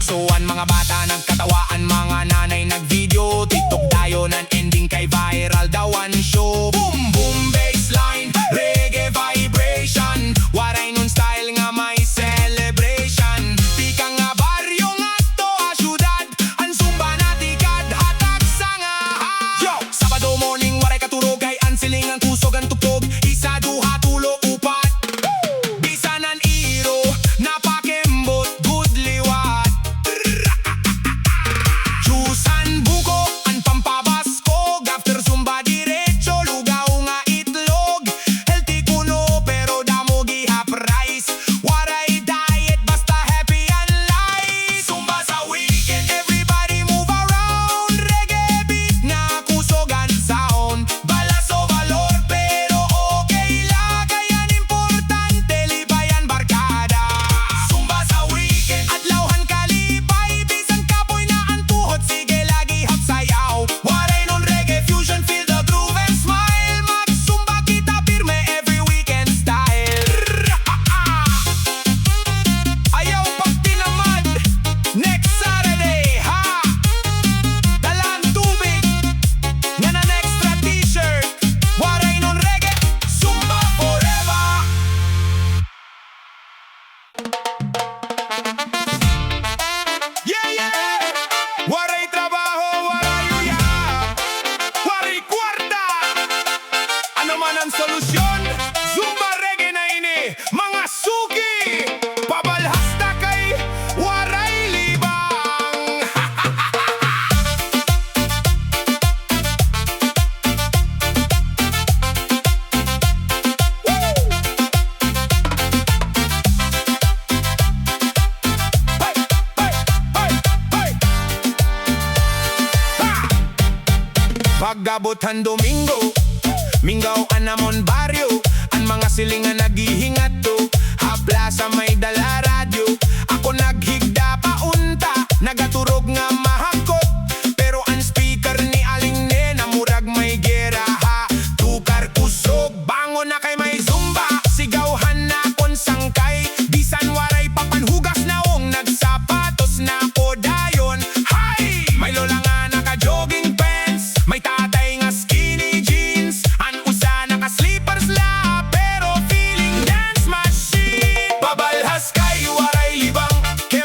tuksoan, mga bata nagkatawaan, mga nanay nagvideo, TikTok dayon ang ending kay viral dawan show. Boom boom bassline, reggae vibration, waray nun style nga may celebration. Tika nga baryo nga to a syudad, ang zumba natikad hatag sa nga yo. Sabado morning waray katurog ay ang silingang kusog ang tuptog, isa duha tulo upat. Bisanan iro napakembot good liwat. Chusan buko ang pampabaskog, after zumba diretso lugaw nga itlog. Healthy kuno pero damo gihap rice, waray diet basta happy and light. Zumba sa weekend everybody move around, reggae beat nga kusog ang sound. Balas o valor pero okay la, kayan importante libayan barkada. Zumba sa weekend adlawhan kalipay, bisan kapoy na ang tuhod sige lagi hapsayaw. Waray nun reggae fusion, feel the groove and smile. Mag zumba kita pirme every weekend style. Ayaw pag tinamad next Saturday ha, dalang tubig nga na extra t-shirt. Waray nun reggae, zumba forever. Yeah, yeah! Waray trabaho, waray uya, waray kwarta. Ano man ang solusyon, Zumba Reggae na ini, mga suki. Pabalhas na kay waray libang. Hey, hey, hey, hey. Ha! Paggabutan Domingo, Mingaw anamon baryo, ang mga silingan naghihingat to. Hapla sa may dala radyo, ako naghigda paunta, nagaturog nga mahagkot. Pero ang speaker ni Aling Nena murag may gera ha. Tukar kusog, bangon na kay may zumba, sigawhan na kon sangkay. Bisan waray papanhugas naong nagsapatos na ko dayon. Hay! May lola nga naka-jogging pants, may tatay nga skinny jeans, an usa naka-slippers la pero feeling dance machine. Babalhas kay waray libang, kay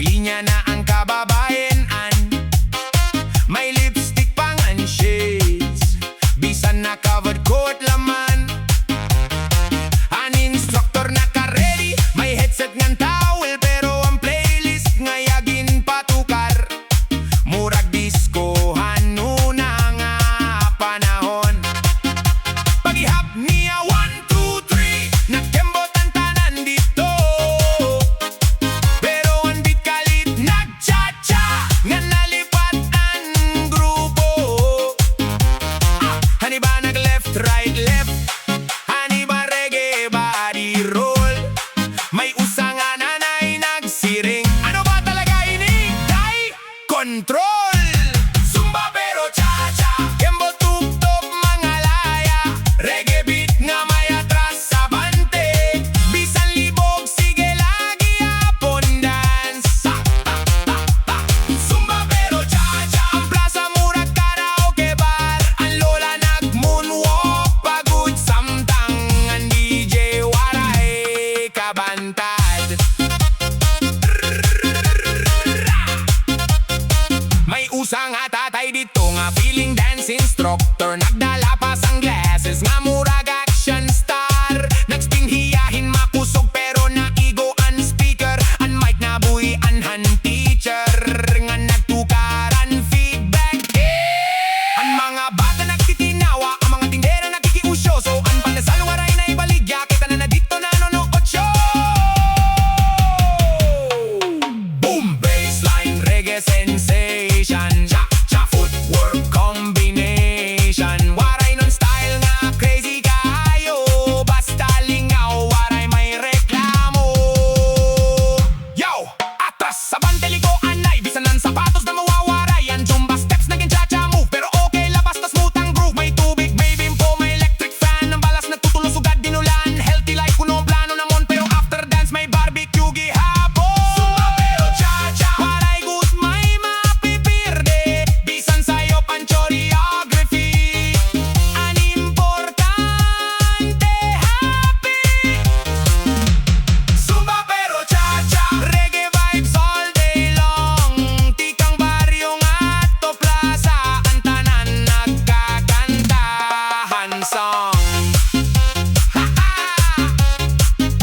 naglinya na ang kababaenan. May lipstick pang and shades, bisan na covered coat laman. An instructor naka-ready, may headset ngan towel, pero ang playlist ngayagin patukar. Murag diskohan nuna nga panahon. Pag-ihap niya 1, 2, 3, nagkembot ang tanan dito. Pero ang beat kalit nag-cha-cha, nga nalipat ang grupo. Hani ba nag-left, right, left? Hani ba reggae, body roll? May usang nanay nagsiring. Ano ba talaga ini? Tay control! Zumba pero cha-cha, kembo tugtog mga laya. Reggae beat nga may atras sa bante. Bisan libog, sige lagi apon dance. Zumba pero cha-cha, ang plaza murag karaoke bar. Ang lola nag-moonwalk, pagod samtang ang DJ Waray kabantad. May usang atatay dito nga feeling dance instructor. Nagdala pa sang glasses nga murag action star. Nag-spin hiyahin makusog pero naigo ang speaker. Ang mic na buhi anhan teacher nga nagtukaran feedback. Ang mga bata nagtitinawa, ang mga tindera nagkikiusyoso. Ang pandasal waray na ibaligya, kita na dito nanonood show. Boom, bassline, reggae sensation. Cha-cha, footwork combination. Waray nun style nga crazy kayo. Basta lingaw, waray may reklamo. Yo, atras sa banteliko anay, bisan ng sapatos na mawawaray. Ang Zumba steps naging cha-cha move, pero okay la basta smooth ang groove. May tubig, may bimpo, may electric fan. Ang balas nagtutulos ugad dinulan. Healthy life kuno ang plano namon, pero after dance may barbecue gihapon. Zumba pero cha-cha, waray good may mapipirde. Bisan sayo pan choreography. An importante happy. Zumba pero cha-cha, reggae vibes all day long. Tikang baryo nga to plaza, ang tanan nagkakantahan song.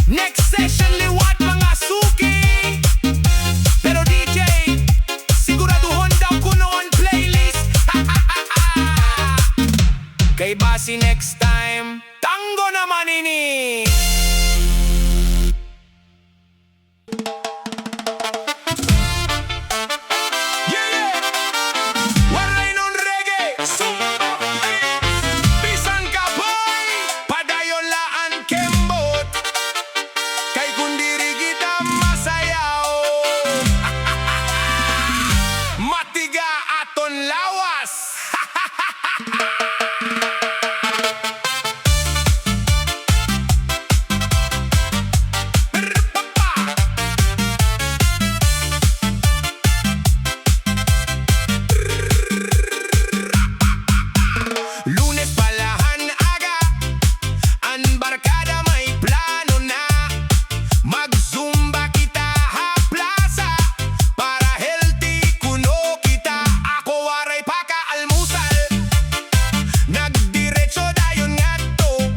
Next session liwat mga suki. Pero DJ, siguraduhon daw kuno on playlist. Kay basi next time, tango naman ini. Yeah! Waray nun reggae, Zumba bisan ka boy, padayon laan kembot. Kay kundiri kita masayaw. Matiga aton lawas. Lunes palahan aga, ang barkada may plano na. Mag-zumba kita ha plaza, para healthy kuno kita. Ako waray pa ka almusal, nagdiretso dayon ngadto.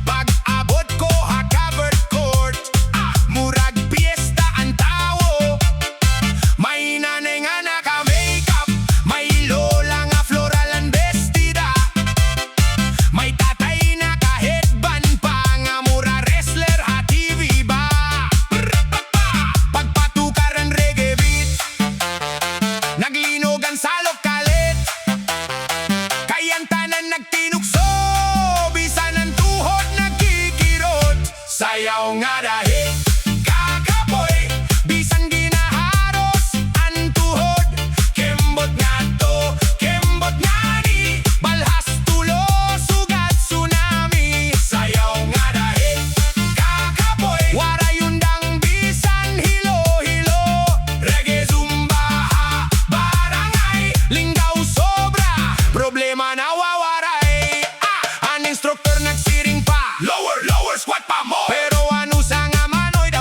Pag-abot ko ha covered court, murag piyesta ang tawo. May nanay nga naka-makeup, may lola nga floral and vestida. May tatay naka-headband pa, nga mura wrestler ha TV ba. Pagpatukar ang reggae beat, naglinog ang salok kalit. Kayang tanan nagtinukso, bisan ang tuhod nagkikirot. Sayaw nga dahil kakapoy, bisan ginaharos ang tuhod. Kembot nga to, kembot nga ni, balhas tulo, sugat tsunami. Sayaw nga dahil kakapoy, warayundang bisan hilo-hilo. Reggae Zumba ha, barangay, linggaw sobra, problema na wawaray. Ang instructor nagsiring pa, lower, lower, squat pa mo. Pero ano sa nga manoy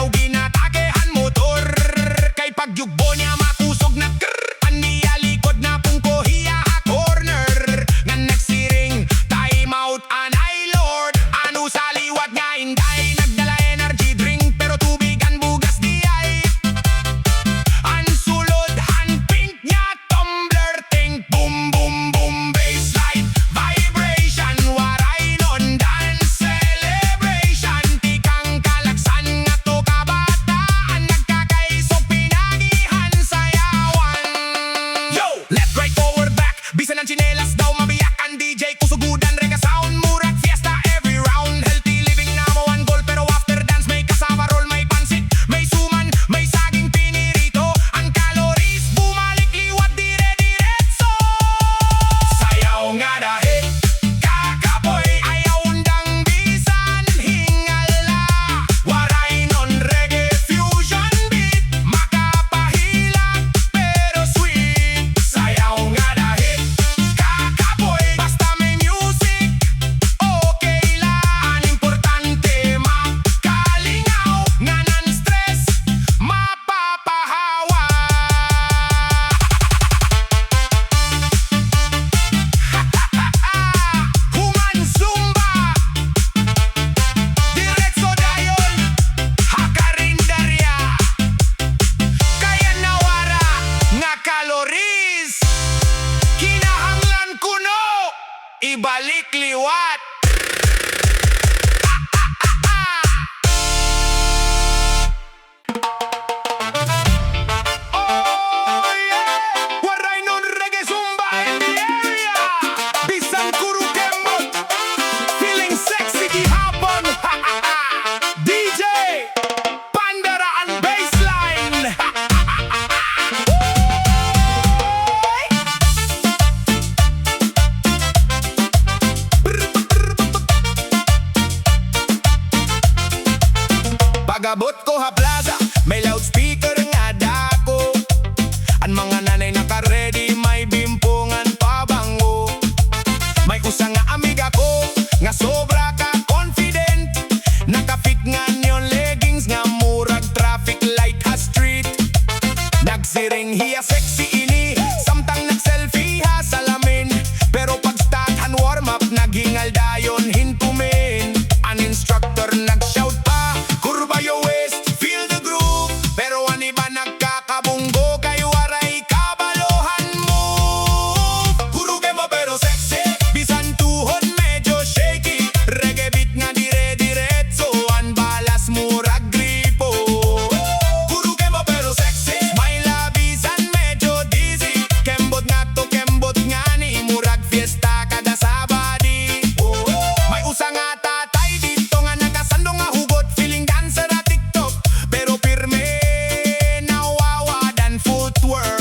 Pagabot ko ha plaza, may loudspeaker nga dako. Ang mga nanay naka-ready, may bimpungan pabango. May usa nga amiga ko, nga sobra ka confident. Nakapit nga neon leggings, nga murag traffic light ha street. Nagsiring hiya sexy ini, samtang nag-selfie ha salamin. Pero pag start han warm up, naghingal dayon hintumin. An instructor nag-shout pa, kurba yo waist, feel the groove. Pero an iba nagkakabunggo, kay waray kabalohan mo. Kuruge mo pero sexy, bisan tuhod medyo shaky. Reggae beat nga dire-diretso, an balas murag gripo. Kuruge mo pero sexy, may labisan medyo dizzy. Kembot nga to kembot nga ni, murag fiesta kada Sabadi. May usa nga tatay dito nga nakasandong nga hugot, feeling dancer at TikTok. Pero pirme nawawa dan footwork.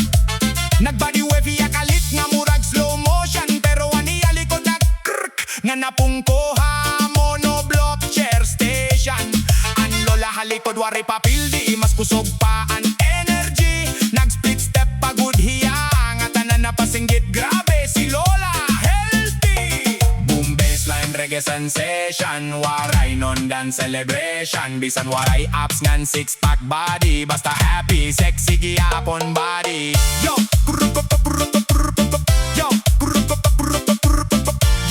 Nagbody wave iya kalit nga murag slow motion. Pero aniya likod na krk nga napungko ha monoblock chair station. An lola halikod waray papildi, mas kusog pa an energy. Nag-split step pagod hiya, nga tanan na pasinggit, grabe si lola healthy. Boom bassline reggae sensation, waray non dan celebration. Bisan waray abs ngan six pack body, basta happy sexy gihapon body. Yo yo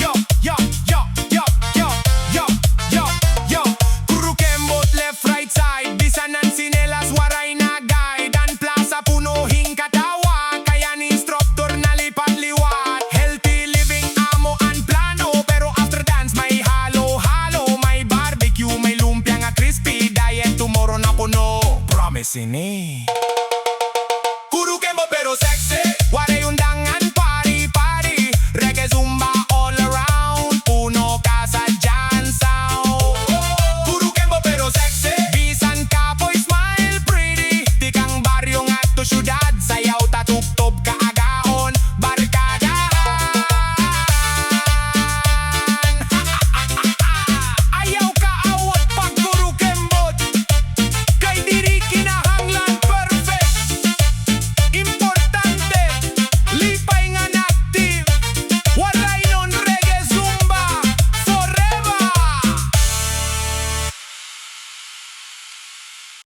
yo yo yo yo yo yo yo yo. Kuru kembot left right side, bisan ang sinelas waray na guide. Dan plaza puno hing katawa, kaya ni instructor nalipat liwat. Healthy living amo ang plano, pero after dance may halo-halo. May barbecue, may lumpia nga crispy, diet tomorrow na puno, promise ini. Kuru kembo pero sexy,